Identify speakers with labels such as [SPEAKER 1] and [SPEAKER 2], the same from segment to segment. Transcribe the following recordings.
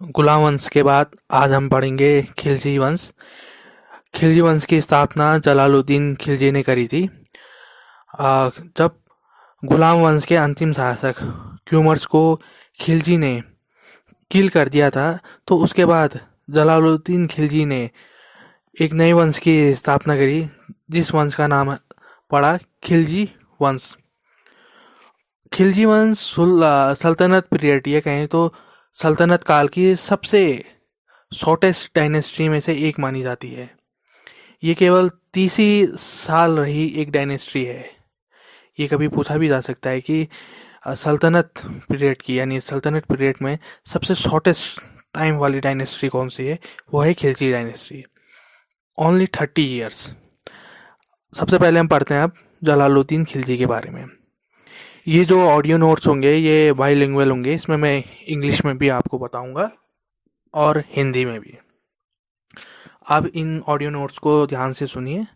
[SPEAKER 1] गुलाम वंश के बाद आज हम पढ़ेंगे खिलजी वंश। खिलजी वंश की स्थापना जलालुद्दीन खिलजी ने करी थी। जब गुलाम वंश के अंतिम शासक क्यूमर्स को खिलजी ने किल कर दिया था, तो उसके बाद जलालुद्दीन खिलजी ने एक नए वंश की स्थापना करी, जिस वंश का नाम पड़ा खिलजी वंश। खिलजी वंश सल्तनत पीरियड, ये कहें तो सल्तनत काल की सबसे शॉर्टेस्ट डायनेस्टी में से एक मानी जाती है। ये केवल 30 ही साल रही एक डायनेस्टी है। ये कभी पूछा भी जा सकता है कि सल्तनत पीरियड की, यानी सल्तनत पीरियड में सबसे शॉर्टेस्ट टाइम वाली डायनेस्टी कौन सी है? वो है खिलजी डायनेस्टी। Only 30 years. सबसे पहले हम पढ़ते हैं अब जलालुद्दीन खिलजी के बारे में। ये जो ऑडियो नोट्स होंगे ये बाईलिंगुअल होंगे, इसमें मैं इंग्लिश में भी आपको बताऊंगा और हिंदी में भी। आप इन ऑडियो नोट्स को ध्यान से सुनिए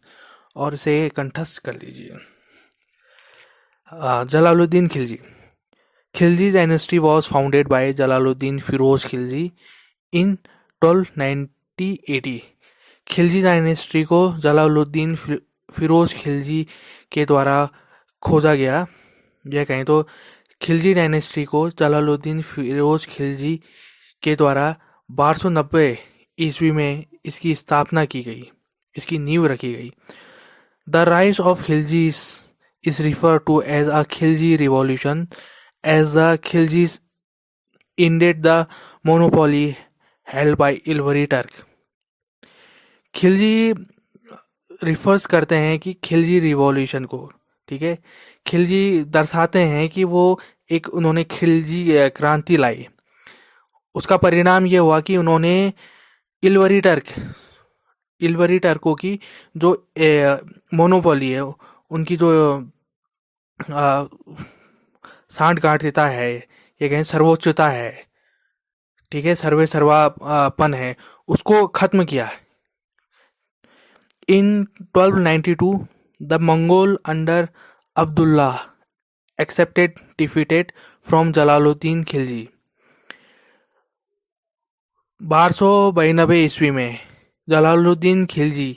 [SPEAKER 1] और इसे कंठस्थ कर लीजिए। Jalaluddin Khilji. Khilji dynasty was founded by Jalaluddin Firoz Khilji in 1290 AD। Khilji dynasty को जलालुद्दीन फिरोज खिलजी के द्वारा खोजा गया। यह कहें तो खिलजी डायनेस्टी को जलालुद्दीन फिरोज खिलजी के द्वारा 1290 ईस्वी में इसकी स्थापना की गई, इसकी नींव रखी गई। The rise of Khiljis is referred to as a Khilji revolution, as the Khiljis ended the monopoly held by Ilwari Turk। Khilji refers करते हैं कि खिलजी रिवॉल्यूशन को, ठीक है। खिलजी दर्शाते हैं कि वो एक उन्होंने खिलजी क्रांति लाई। उसका परिणाम ये हुआ कि उन्होंने इलवरी टर्कों की जो मोनोपोली है, उनकी जो सांठ गांठता है, ये कहें सर्वोच्चता है, ठीक है, सर्वापन है, उसको खत्म किया। इन 1292 the Mongol under Abdullah accepted defeated from Jalaluddin Khilji. 1292 ईस्वी में जलालुद्दीन खिलजी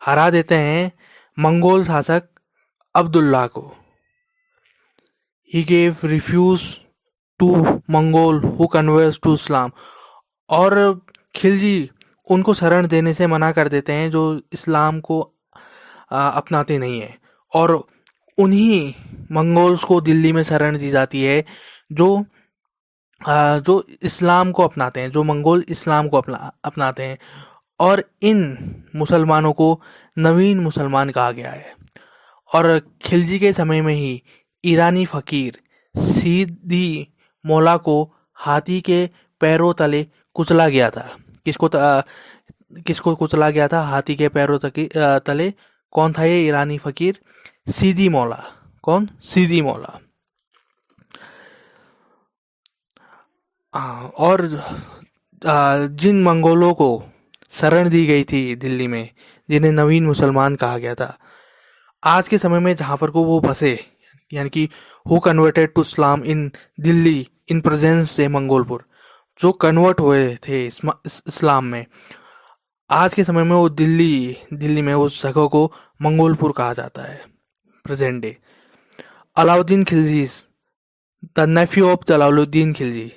[SPEAKER 1] हरा देते हैं मंगोल शासक अब्दुल्ला को। He gave refuge to Mongol who converts to इस्लाम। और खिलजी उनको शरण देने से मना कर देते हैं जो इस्लाम को अपनाते नहीं है, और उन्हीं मंगोल्स को दिल्ली में शरण दी जाती है जो इस्लाम को अपनाते हैं, जो मंगोल इस्लाम को अपनाते हैं। और इन मुसलमानों को नवीन मुसलमान कहा गया है। और खिलजी के समय में ही ईरानी फकीर सीदी मौला को हाथी के पैरों तले कुचला गया था। किसको कुचला गया था हाथी के पैरों तले? कौन था ये ईरानी फकीर? सीदी मौला। कौन? सीदी मौला। और जिन मंगोलों को शरण दी गई थी दिल्ली में, जिन्हें नवीन मुसलमान कहा गया था, आज के समय में जहाँ पर को वो बसे, यानी कि who converted to Islam in Delhi in presence से मंगोलपुर, जो कन्वर्ट हुए थे इस्लाम में, आज के समय में वो दिल्ली में उस जगह को मंगोलपुर कहा जाता है, present day. Alauddin Khilji, the nephew of Jalaluddin Khilji,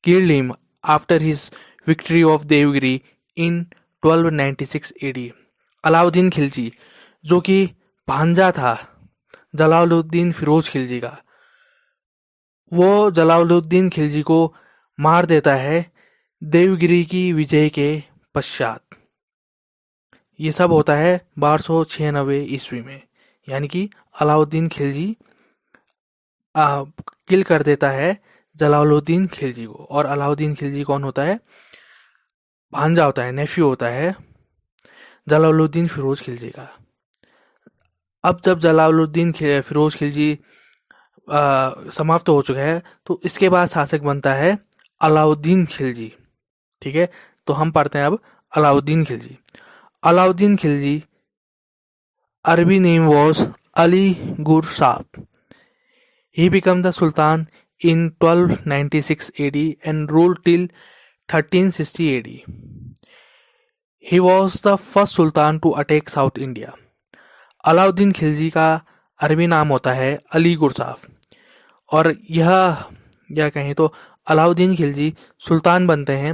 [SPEAKER 1] killed him after his victory of Devagiri in 1296 AD। Alauddin Khilji, जो कि भांजा था जलालुद्दीन फिरोज खिलजी का, वो जलालुद्दीन खिलजी को मार देता है देवगिरी की विजय के पश्चात। ये सब होता है 1296 ईस्वी में, यानी कि अलाउद्दीन खिलजी किल कर देता है जलालुद्दीन खिलजी को। और अलाउद्दीन खिलजी कौन होता है? भांजा होता है, नेफ्यू होता है जलालुद्दीन फिरोज खिलजी का। अब जब जलालुद्दीन फिरोज खिलजी समाप्त हो चुका है, तो इसके बाद शासक बनता है अलाउद्दीन खिलजी, ठीक है। तो हम पढ़ते हैं अब अलाउद्दीन खिलजी। अलाउद्दीन खिलजी अरबी नेम वॉज अली गुर साहब। He became the Sultan in 1296 AD and ruled till 1360 AD. He was the first sultan to attack South India. Alauddin Khilji का अरबी नाम होता है अली गुरसाफ, और यह कहें तो अलाउद्दीन खिलजी सुल्तान बनते हैं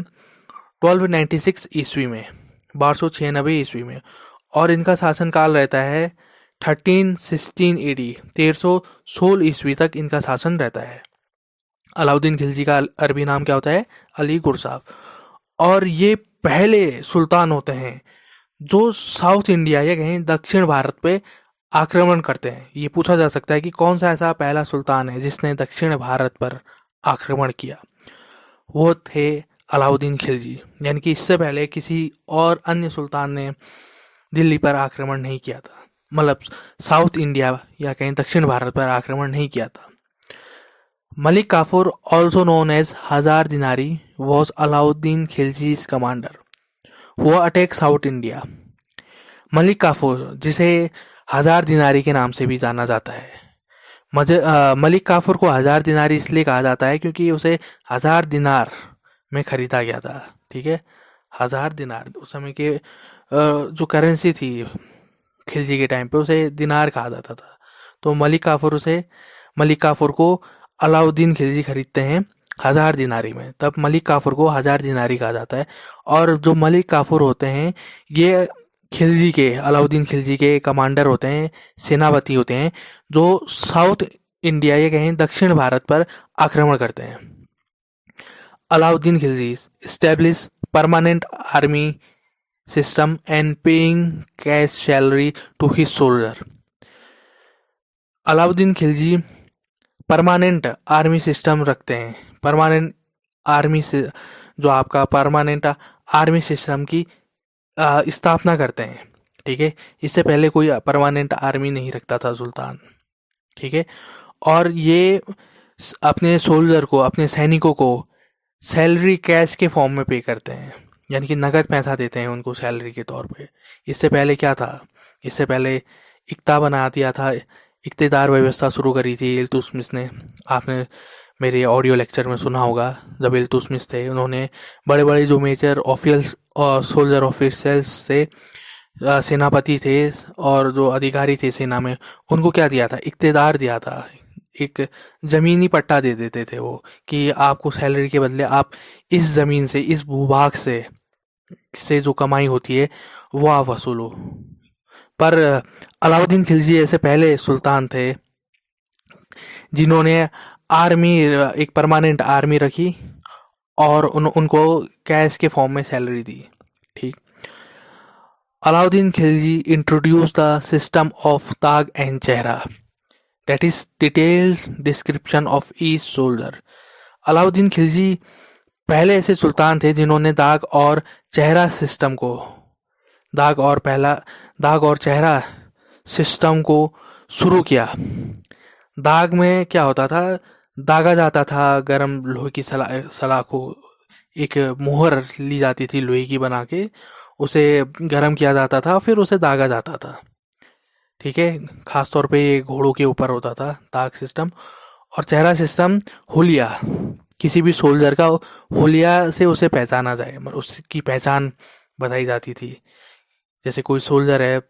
[SPEAKER 1] 1296 ईस्वी में, 1296 ईस्वी में, और इनका शासनकाल रहता है 1316 AD, 1316 ईस्वी तक इनका शासन रहता है। अलाउद्दीन खिलजी का अरबी नाम क्या होता है? अली गुरसाफ। और ये पहले सुल्तान होते हैं जो साउथ इंडिया या कहीं दक्षिण भारत पे आक्रमण करते हैं। ये पूछा जा सकता है कि कौन सा ऐसा पहला सुल्तान है जिसने दक्षिण भारत पर आक्रमण किया। वो थे अलाउद्दीन खिलजी, यानी कि इससे पहले किसी और अन्य सुल्तान ने दिल्ली पर आक्रमण नहीं किया था, मतलब साउथ इंडिया या कहीं दक्षिण भारत पर आक्रमण नहीं किया था। Malik Kafur, also known as Hazar Dinari, was Alauddin Khilji's commander who attack South India. Malik Kafur, जिसे हजार दिनारी के नाम से भी जाना जाता है, मलिक काफूर को हजार दिनारी इसलिए कहा जाता है क्योंकि उसे 1000 दिनार में खरीदा गया था। ठीक है, 1000 दिनार उस समय के जो करेंसी थी खिलजी के टाइम पे, उसे दिनार कहा जाता था। तो मलिक काफूर को अलाउद्दीन खिलजी खरीदते हैं 1000 दिनारी में, तब मलिक काफूर को 1000 दिनारी कहा जाता है। और जो मलिक काफूर होते हैं ये अलाउद्दीन खिलजी के कमांडर होते हैं, सेनापति होते हैं, जो साउथ इंडिया या कहीं दक्षिण भारत पर आक्रमण करते हैं। Alauddin Khilji establish permanent army system and paying cash salary to his soldier. Alauddin Khilji permanent army system रखते हैं। परमानेंट आर्मी से जो आपका परमानेंट आर्मी सिस्टम की स्थापना करते हैं। ठीक है, इससे पहले कोई परमानेंट आर्मी नहीं रखता था सुल्तान। ठीक है, और ये अपने सोल्जर को, अपने सैनिकों को सैलरी कैश के फॉर्म में पे करते हैं, यानी कि नगद पैसा देते हैं उनको सैलरी के तौर पे। इससे पहले क्या था? इससे पहले इक्ता बना दिया था, इक्तेदार व्यवस्था शुरू करी थी इल्तुतमिश ने। आपने मेरे ऑडियो लेक्चर में सुना होगा, जब इल्तुतमिश थे उन्होंने बड़े बड़े जो मेजर ऑफिसर्स और सोल्जर ऑफिसर्स से सेनापति थे और जो अधिकारी थे सेना में, उनको क्या दिया था? इक्तेदार दिया था। एक ज़मीनी पट्टा दे देते थे वो कि आपको सैलरी के बदले आप इस ज़मीन से, इस भूभाग से जो कमाई होती है वो आप वसूलो। पर अलाउद्दीन खिलजी ऐसे पहले सुल्तान थे जिन्होंने एक परमानेंट आर्मी रखी और उनको कैश के फॉर्म में सैलरी दी। ठीक, Alauddin Khilji introduce the system of ताग एंड चेहरा, that is detailed description of each soldier. Alauddin Khilji पहले ऐसे सुल्तान थे जिन्होंने दाग और चेहरा चेहरा सिस्टम को शुरू किया। दाग में क्या होता था? दागा जाता था गरम लोहे की सलाख को, एक मोहर ली जाती थी लोहे की बना के, उसे गरम किया जाता था, फिर उसे दागा जाता था। ठीक है, खास तौर पे ये घोड़ों के ऊपर होता था दाग सिस्टम। और चेहरा सिस्टम, हुलिया, किसी भी सोल्जर का हुलिया से उसे पहचाना जाए, मतलब उसकी पहचान बताई जाती थी। जैसे कोई सोल्जर है,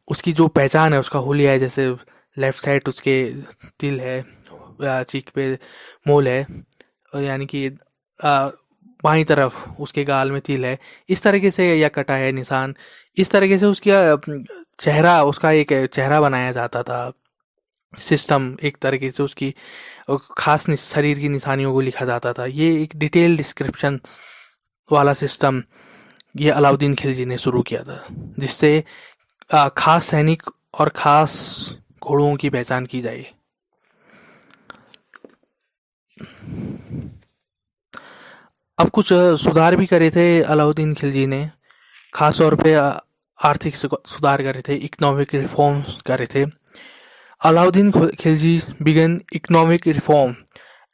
[SPEAKER 1] उसकी जो पहचान है उसका हुलिया है, जैसे लेफ्ट साइड उसके तिल है, चीक पे मोल है, यानी कि बाईं तरफ उसके गाल में तिल है, इस तरीके से, या कटा है निशान, इस तरीके से उसका एक चेहरा बनाया जाता था। सिस्टम एक तरीके से उसकी खास शरीर की निशानियों को लिखा जाता था। ये एक डिटेल डिस्क्रिप्शन वाला सिस्टम ये अलाउद्दीन खिलजी ने शुरू किया था, जिससे खास सैनिक और खास घोड़ों की पहचान की जाए। अब कुछ सुधार भी करे थे अलाउद्दीन खिलजी ने, खास तौर पे आर्थिक सुधार करे थे, इकोनॉमिक रिफॉर्म्स करे थे। Alauddin Khilji began economic reform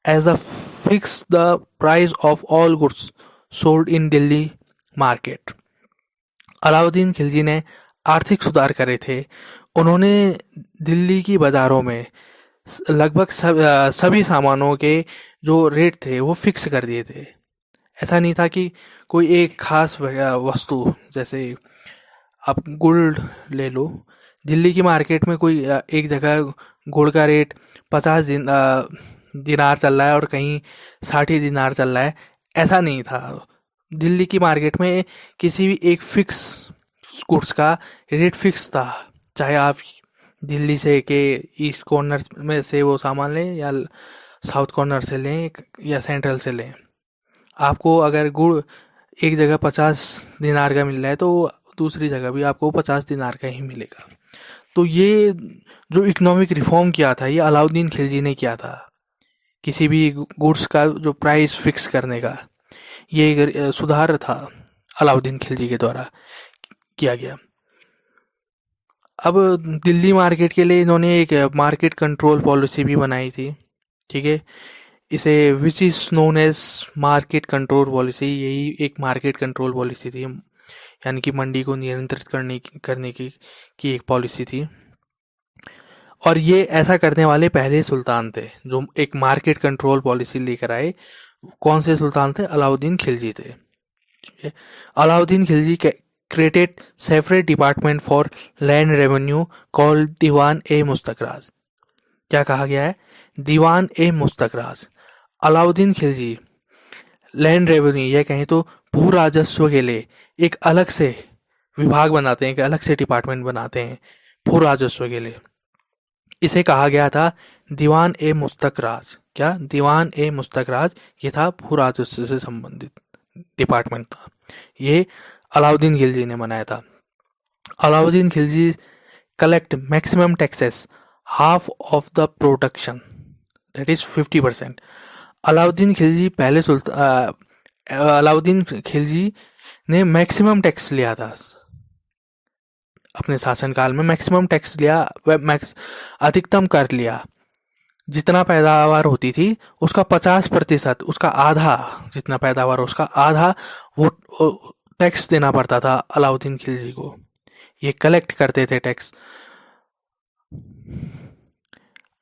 [SPEAKER 1] as a fix the price of all goods sold in Delhi market. Alauddin Khilji ने आर्थिक सुधार करे थे। उन्होंने दिल्ली की बाज़ारों में लगभग सभी सामानों के जो रेट थे वो फिक्स कर दिए थे। ऐसा नहीं था कि कोई एक खास वस्तु, जैसे आप गुड़ ले लो, दिल्ली की मार्केट में कोई एक जगह गुड़ का रेट 50 दिनार चल रहा है और कहीं 60 दिनार चल रहा है, ऐसा नहीं था। दिल्ली की मार्केट में किसी भी एक फिक्स गुड्स का रेट फिक्स था, चाहे आप दिल्ली से के ईस्ट कॉर्नर में से वो सामान लें या साउथ कॉर्नर से लें या सेंट्रल से लें। आपको अगर गुड़ एक जगह 50 दिनार का मिल रहा है तो दूसरी जगह भी आपको 50 दिनार का ही मिलेगा। तो ये जो इकोनॉमिक रिफॉर्म किया था, ये अलाउद्दीन खिलजी ने किया था, किसी भी गुड्स का जो प्राइस फिक्स करने का, ये एक सुधार था अलाउद्दीन खिलजी के द्वारा किया गया। अब दिल्ली मार्केट के लिए इन्होंने एक मार्केट कंट्रोल पॉलिसी भी बनाई थी, ठीक है। इसे which is known as market control policy, यही एक मार्केट कंट्रोल पॉलिसी थी, यानी कि मंडी को नियंत्रित करने की एक पॉलिसी थी। और ये ऐसा करने वाले पहले सुल्तान थे जो एक मार्केट कंट्रोल पॉलिसी लेकर आए। कौन से सुल्तान थे? अलाउद्दीन खिलजी थे, ठीक है। Alauddin Khilji created separate department for land revenue called दीवान ए मुस्तकराज। क्या कहा गया है? दीवान ए मुस्तकराज। अलाउद्दीन खिलजी लैंड रेवेन्यू या कहें तो भू राजस्व के लिए एक अलग से विभाग बनाते हैं, एक अलग से डिपार्टमेंट बनाते हैं भू राजस्व के लिए। इसे कहा गया था दीवान ए मुस्तकराज। क्या? दीवान ए मुस्तकराज। ये था भू राजस्व से संबंधित डिपार्टमेंट था, ये अलाउद्दीन खिलजी ने बनाया था। Alauddin Khilji collect maximum taxes half of the production, that is 50%। Alauddin Khilji ने मैक्सिमम टैक्स लिया था अपने शासनकाल में, मैक्सिमम टैक्स लिया, अधिकतम कर लिया। जितना पैदावार होती थी उसका 50%, उसका आधा, जितना पैदावार उसका आधा वो टैक्स देना पड़ता था अलाउद्दीन खिलजी को। ये कलेक्ट करते थे tax.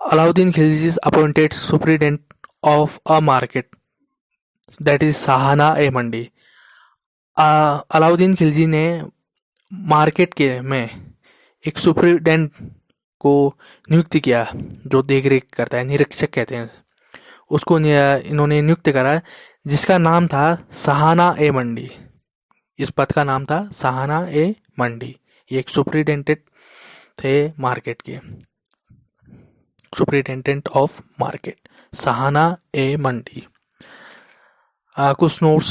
[SPEAKER 1] Alauddin Khilji appointed superintendent of a market, that is Shahna e Mandi. Alauddin Khilji ने मार्केट के में एक सुप्रीडेंट को नियुक्त किया, जो देखरेख करता है, निरीक्षक कहते हैं उसको, इन्होंने नियुक्त करा, जिसका नाम था साहाना ए मंडी। इस पद का नाम था साहाना ए मंडी। ये एक सुप्रिटेंडेंट थे मार्केट के, सुप्रिटेंडेंट ऑफ मार्केट, साहाना ए मंडी। कुछ नोट्स,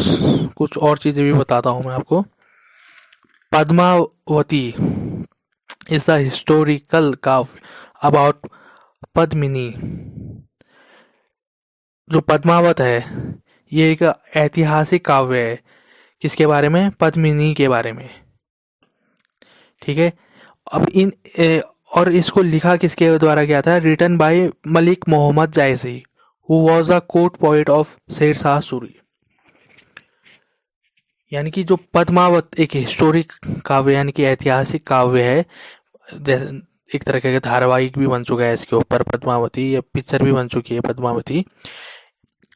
[SPEAKER 1] कुछ और चीज़ें भी बताता हूँ मैं आपको। पद्मावती इज द हिस्टोरिकल काव्य अबाउट पद्मिनी। जो पद्मावत है ये एक ऐतिहासिक काव्य है, किसके बारे में? पद्मिनी के बारे में, ठीक है। अब और इसको लिखा किसके द्वारा गया था? Written by Malik Muhammad Jayasi, who was a court poet of Sher Shah Suri. यानी कि जो पद्मावत एक हिस्टोरिक काव्य यानी कि ऐतिहासिक काव्य है, जैसे एक तरह का धारावाहिक भी बन चुका है इसके ऊपर पद्मावती, या पिक्चर भी बन चुकी है पद्मावती।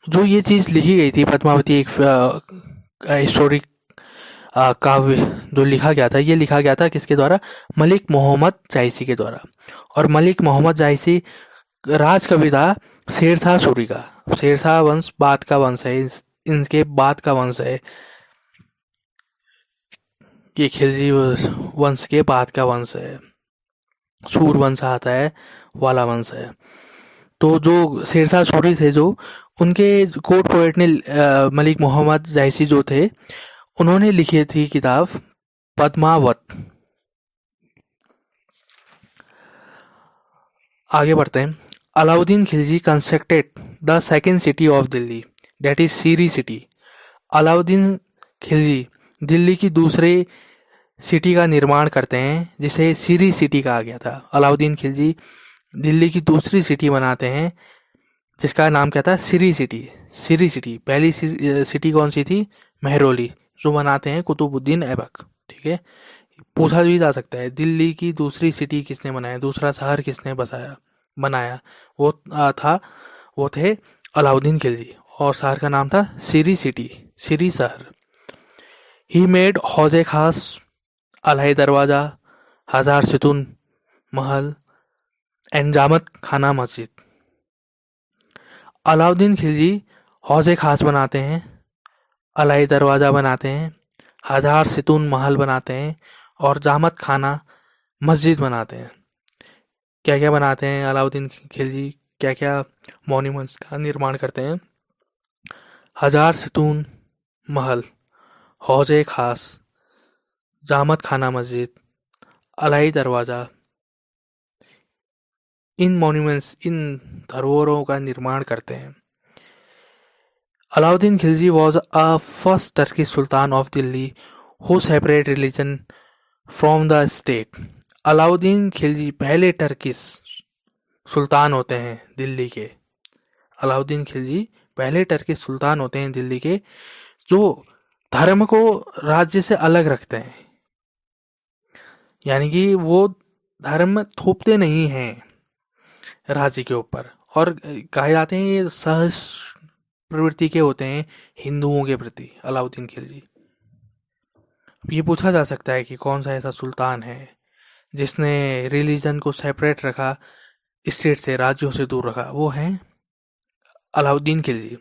[SPEAKER 1] जो ये चीज़ लिखी गई थी पद्मावती, एक हिस्टोरिक काव्य जो लिखा गया था, ये लिखा गया था किसके द्वारा? मलिक मोहम्मद जायसी के द्वारा। और मलिक मोहम्मद जायसी राजकवि था शेरशाह सूरी का। शेरशाह वंश बाद का वंश है, इनके बाद का वंश है ये, खिलजी वंश के बाद का वंश है, सूर वंश आता है वाला वंश है। तो जो शेरशाह सूरी थे, जो उनके कोर्ट पोएट ने मलिक मोहम्मद जायसी जो थे, उन्होंने लिखी थी किताब पद्मावत। आगे बढ़ते हैं। Alauddin Khilji constructed the second city of Delhi, that is Siri city. Alauddin Khilji Delhi की दूसरे सिटी का निर्माण करते हैं, जिसे सीरी सिटी कहा गया था। अलाउद्दीन खिलजी दिल्ली की दूसरी सिटी बनाते हैं, जिसका नाम क्या था? सीरी सिटी। सीरी सिटी। पहली सिटी कौन सी थी? मेहरौली, जो बनाते हैं कुतुबुद्दीन ऐबक, ठीक है। पूछा भी जा सकता है दिल्ली की दूसरी सिटी किसने बनाया, दूसरा शहर किसने बनाया? वो थे अलाउद्दीन खिलजी, और शहर का नाम था सीरी सिटी। सिरीसर. He made हौज़े खास, अलाई दरवाजा, हजार सितून महल एंड जामत खाना मस्जिद. अलाउद्दीन खिलजी हौज़े खास बनाते हैं, अलाई दरवाजा बनाते हैं, हजार सितून महल बनाते हैं और जामत खाना मस्जिद बनाते हैं. क्या क्या बनाते हैं अलाउद्दीन खिलजी, क्या क्या मॉन्यूमेंट्स का निर्माण करते हैं? हजार सितून महल, हौज़े खास, जामत खाना मस्जिद, अलाई दरवाज़ा. इन मॉन्यूमेंट्स, इन धरोहरों का निर्माण करते हैं. Alauddin Khilji was a first Turkish Sultan of Delhi who separate religion from the state. Alauddin Khilji पहले टर्किश सुल्तान होते हैं दिल्ली के. अलाउद्दीन खिलजी पहले टर्किश सुल्तान होते हैं दिल्ली के जो धर्म को राज्य से अलग रखते हैं. यानी कि वो धर्म थोपते नहीं हैं राज्य के ऊपर, और कहे जाते हैं ये सहज प्रवृत्ति के होते हैं हिंदुओं के प्रति अलाउद्दीन खिलजी. अब ये पूछा जा सकता है कि कौन सा ऐसा सुल्तान है जिसने रिलीजन को सेपरेट रखा, स्टेट से, राज्यों से दूर रखा. वो है Alauddin Khilji.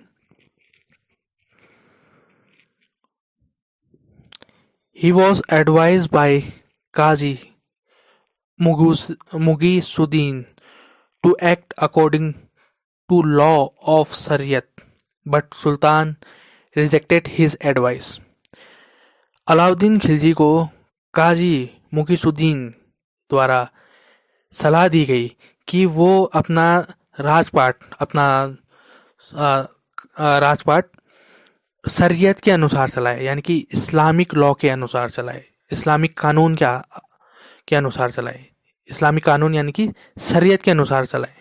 [SPEAKER 1] He was advised by Qazi Mughisuddin to act according to law of Shariat, but Sultan rejected his advice. Alauddin Khilji को काजी मुगीसुद्दीन द्वारा सलाह दी गई कि वो अपना राजपाट शरीयत के अनुसार चलाए, यानी कि इस्लामिक लॉ के अनुसार चलाए, इस्लामिक कानून के अनुसार चलाए. इस्लामिक कानून यानी कि शरीयत के अनुसार चलाए.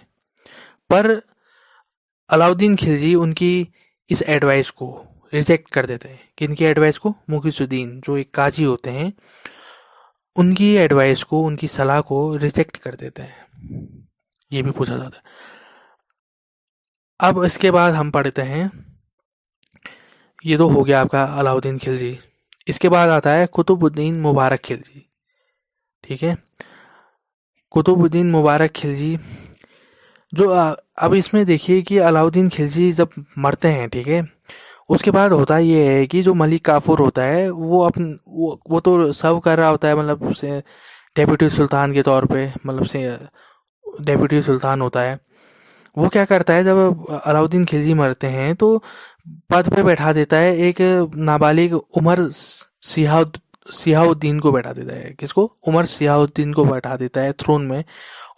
[SPEAKER 1] पर अलाउद्दीन खिलजी उनकी इस एडवाइस को रिजेक्ट कर देते हैं. किनकी एडवाइस को? मुगीसुद्दीन, जो एक काजी होते हैं, उनकी एडवाइस को, उनकी सलाह को रिजेक्ट कर देते हैं. ये भी पूछा जाता है. अब इसके बाद हम पढ़ते हैं, ये तो हो गया आपका अलाउद्दीन खिलजी. इसके बाद आता है कुतुबुद्दीन मुबारक खिलजी. ठीक है, कुतुबुद्दीन मुबारक खिलजी जो अब इसमें देखिए कि अलाउद्दीन खिलजी जब मरते हैं, ठीक है, उसके बाद होता ये है कि जो मलिक काफूर होता है वो तो सर्व कर रहा होता है, मतलब से डेप्यूटी सुल्तान के तौर पे, मतलब से डेप्यूटी सुल्तान होता है. वो क्या करता है, जब अलाउद्दीन खिलजी मरते हैं तो पद पे बैठा देता है एक नाबालिग उमर सिहाउद्दीन को बैठा देता है. किसको? उमर सिहाउद्दीन को बैठा देता है थ्रोन में,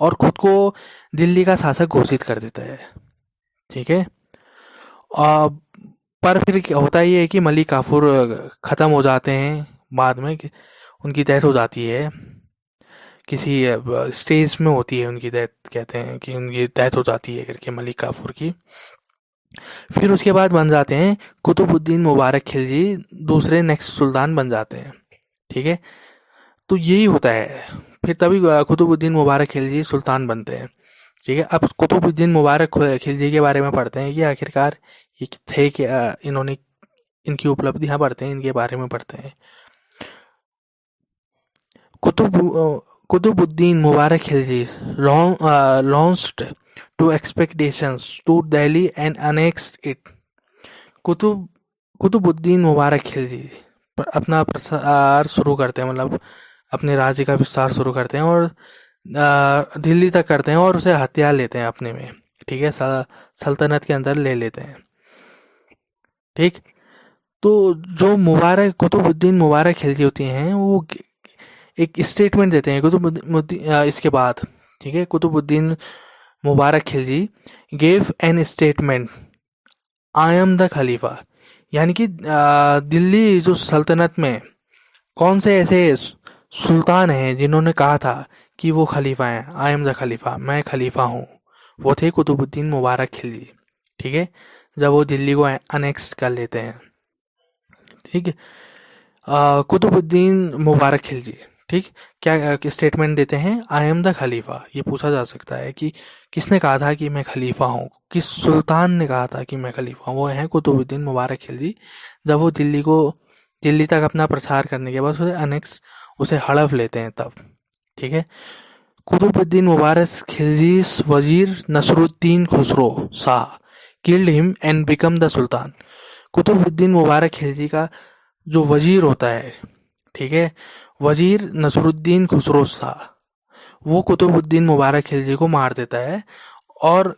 [SPEAKER 1] और खुद को दिल्ली का शासक घोषित कर देता है. ठीक है, पर फिर होता ये है कि मलिक काफूर ख़त्म हो जाते हैं, बाद में उनकी डेथ हो जाती है, किसी स्टेज में होती है उनकी डेथ, कहते हैं कि उनकी डेथ हो जाती है करके मलिक काफूर की. फिर उसके बाद बन जाते हैं कुतुबुद्दीन मुबारक खिलजी, दूसरे नेक्स्ट सुल्तान बन जाते हैं. ठीक है, तो यही होता है. फिर तभी कुतुबुद्दीन मुबारक खिलजी सुल्तान बनते हैं. ठीक है, अब कुतुबुद्दीन मुबारक खिलजी के बारे में पढ़ते हैं कि आखिरकार ये थे क्या, इन्होंने, इनकी उपलब्धियां पढ़ते हैं, इनके बारे में पढ़ते हैं. Qutubuddin Mubarak Khilji launched to expectations to Delhi and annexed it. Qutubuddin Mubarak Khilji अपना प्रसार शुरू करते हैं, मतलब अपने राज्य का विस्तार शुरू करते हैं और दिल्ली तक करते हैं और उसे हथियार लेते हैं अपने में. ठीक है, सल्तनत के अंदर ले लेते हैं. ठीक, तो जो कुतुबुद्दीन मुबारक खिलजी होती हैं, वो एक स्टेटमेंट देते हैं इसके बाद. ठीक है, Qutbuddin Mubarak Khilji gave an statement, I am the खलीफा. यानी कि दिल्ली जो सल्तनत में कौन से ऐसे सुल्तान हैं जिन्होंने कहा था कि वो खलीफा हैं, आई एम द खलीफा, मैं खलीफा हूँ, वो थे कुतुबुद्दीन मुबारक खिलजी. ठीक है, जब वो दिल्ली को अनेक्स कर लेते हैं. ठीक है, कुतुबुद्दीन मुबारक खिलजी, ठीक, क्या स्टेटमेंट देते हैं? आई एम द खलीफा. ये पूछा जा सकता है कि किसने कहा था कि मैं खलीफा हूँ, किस सुल्तान ने कहा था कि मैं खलीफा हूँ? वो हैं कुतुबुद्दीन मुबारक खिलजी। जब वो दिल्ली तक अपना प्रसार करने के बाद उसे अनेक्स उसे हड़प लेते हैं तब। ठीक है। कुतुबुद्दीन मुबारक खिलजी's वजीर Nasiruddin Khusro Shah killed him and become the sultan. Qutbuddin Mubarak Khilji का जो वजीर होता है, ठीक है, वजीर नसरुद्दीन खुसरो शाह, वो कुतुबुद्दीन मुबारक खिलजी को मार देता है और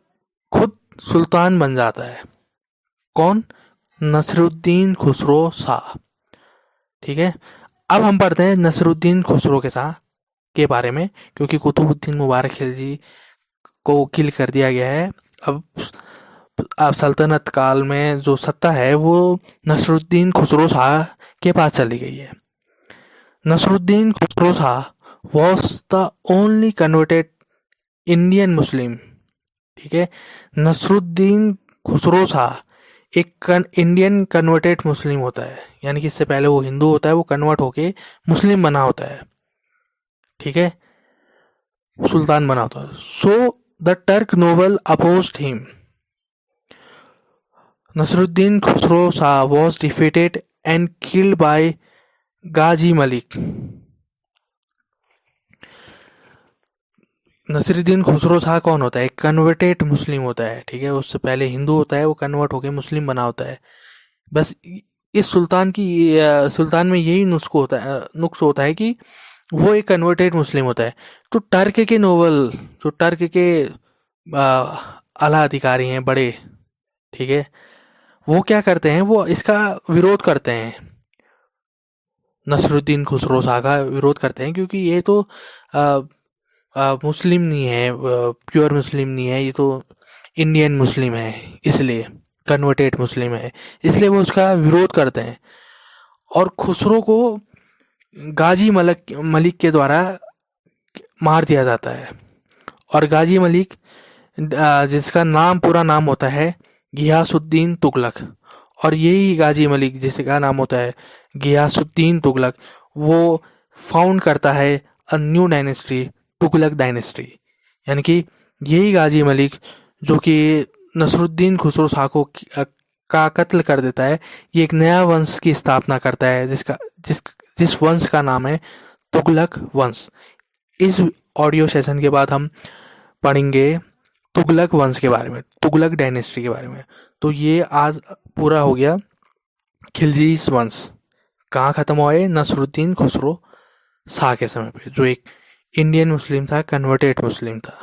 [SPEAKER 1] खुद सुल्तान बन जाता है। कौन? नसरुद्दीन खुसरो शाह। ठीक है। अब हम पढ़ते हैं नसरुद्दीन खुसरो के शाह के बारे में, क्योंकि कुतुबुद्दीन मुबारक खिलजी को किल कर दिया गया है। अब अब सल्तनत काल में जो सत्ता है वो नसरुद्दीन खुसरो शाह के पास चली गई है। Nasruddin Khusro Shah was the only converted Indian Muslim. ठीक है। नसरुद्दीन खुसरो शाह एक इंडियन कन्वर्टेड मुस्लिम होता है, यानी कि इससे पहले वो हिंदू होता है, वो कन्वर्ट होके मुस्लिम बना होता है। ठीक है। सुल्तान बना होता है। So the Turk noble opposed him. Nasruddin Khusro Shah was defeated and killed by Ghazi Malik. Nasruddin Khusro Shah कौन होता है? एक कन्वर्टेड मुस्लिम होता है। ठीक है। उससे पहले हिंदू होता है, वो कन्वर्ट होकर मुस्लिम बना होता है। बस इस सुल्तान में यही नुक्स होता है कि वो एक कन्वर्टेड मुस्लिम होता है। तो टर्क के नोबल, जो टर्क के आला अधिकारी हैं बड़े, ठीक है, वो क्या करते हैं, वो इसका विरोध करते हैं, नसरुद्दीन खुसरो शाह का विरोध करते हैं, क्योंकि ये तो मुस्लिम नहीं है, प्योर मुस्लिम नहीं है, ये तो इंडियन मुस्लिम है, इसलिए कन्वर्टेड मुस्लिम है, इसलिए वो उसका विरोध करते हैं। और खुसरो को गाजी मलिक के द्वारा मार दिया जाता है। और गाजी मलिक, जिसका पूरा नाम होता है गियासुद्दीन तुगलक, और यही गाजी मलिक जिसका नाम होता है गियासुद्दीन तुगलक, वो फाउंड करता है a new dynasty, Tughlaq dynasty. यानी कि यही गाजी मलिक जो कि नसरुद्दीन खुसरो शाह को का कत्ल कर देता है, ये एक नया वंश की स्थापना करता है जिस वंश का नाम है तुगलक वंश। इस ऑडियो सेशन के बाद हम पढ़ेंगे तुगलक वंश के बारे में, तुगलक डायनेस्टी के बारे में। तो ये आज पूरा हो गया खिलजीस वंश। कहाँ खत्म हुआ है? नसरुद्दीन खुसरो शाह के समय पे, जो एक इंडियन मुस्लिम था, कन्वर्टेड मुस्लिम था।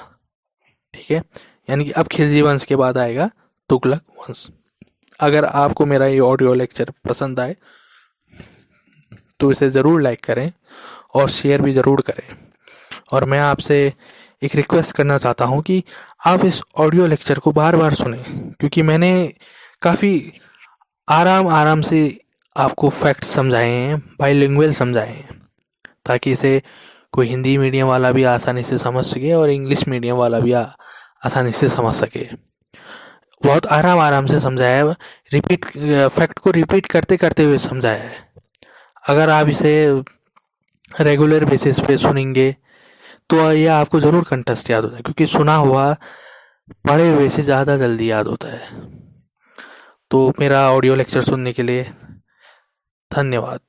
[SPEAKER 1] ठीक है। यानी कि अब खिलजी वंश के बाद आएगा तुगलक वंश। अगर आपको मेरा ये ऑडियो लेक्चर पसंद आए तो इसे ज़रूर लाइक करें और शेयर भी ज़रूर करें। और मैं आपसे एक रिक्वेस्ट करना चाहता हूँ कि आप इस ऑडियो लेक्चर को बार बार सुनें, क्योंकि मैंने काफ़ी आराम से आपको फैक्ट समझाए हैं, बाइलिंगुअल समझाए हैं, ताकि इसे कोई हिंदी मीडियम वाला भी आसानी से समझ सके और इंग्लिश मीडियम वाला भी आसानी से समझ सके। बहुत आराम से समझाया है, फैक्ट को रिपीट करते करते हुए समझाया है। अगर आप इसे रेगुलर बेसिस पे सुनेंगे तो ये आपको ज़रूर कंटेस्ट याद होता है, क्योंकि सुना हुआ पढ़े हुए से ज़्यादा जल्दी याद होता है। तो मेरा ऑडियो लेक्चर सुनने के लिए धन्यवाद।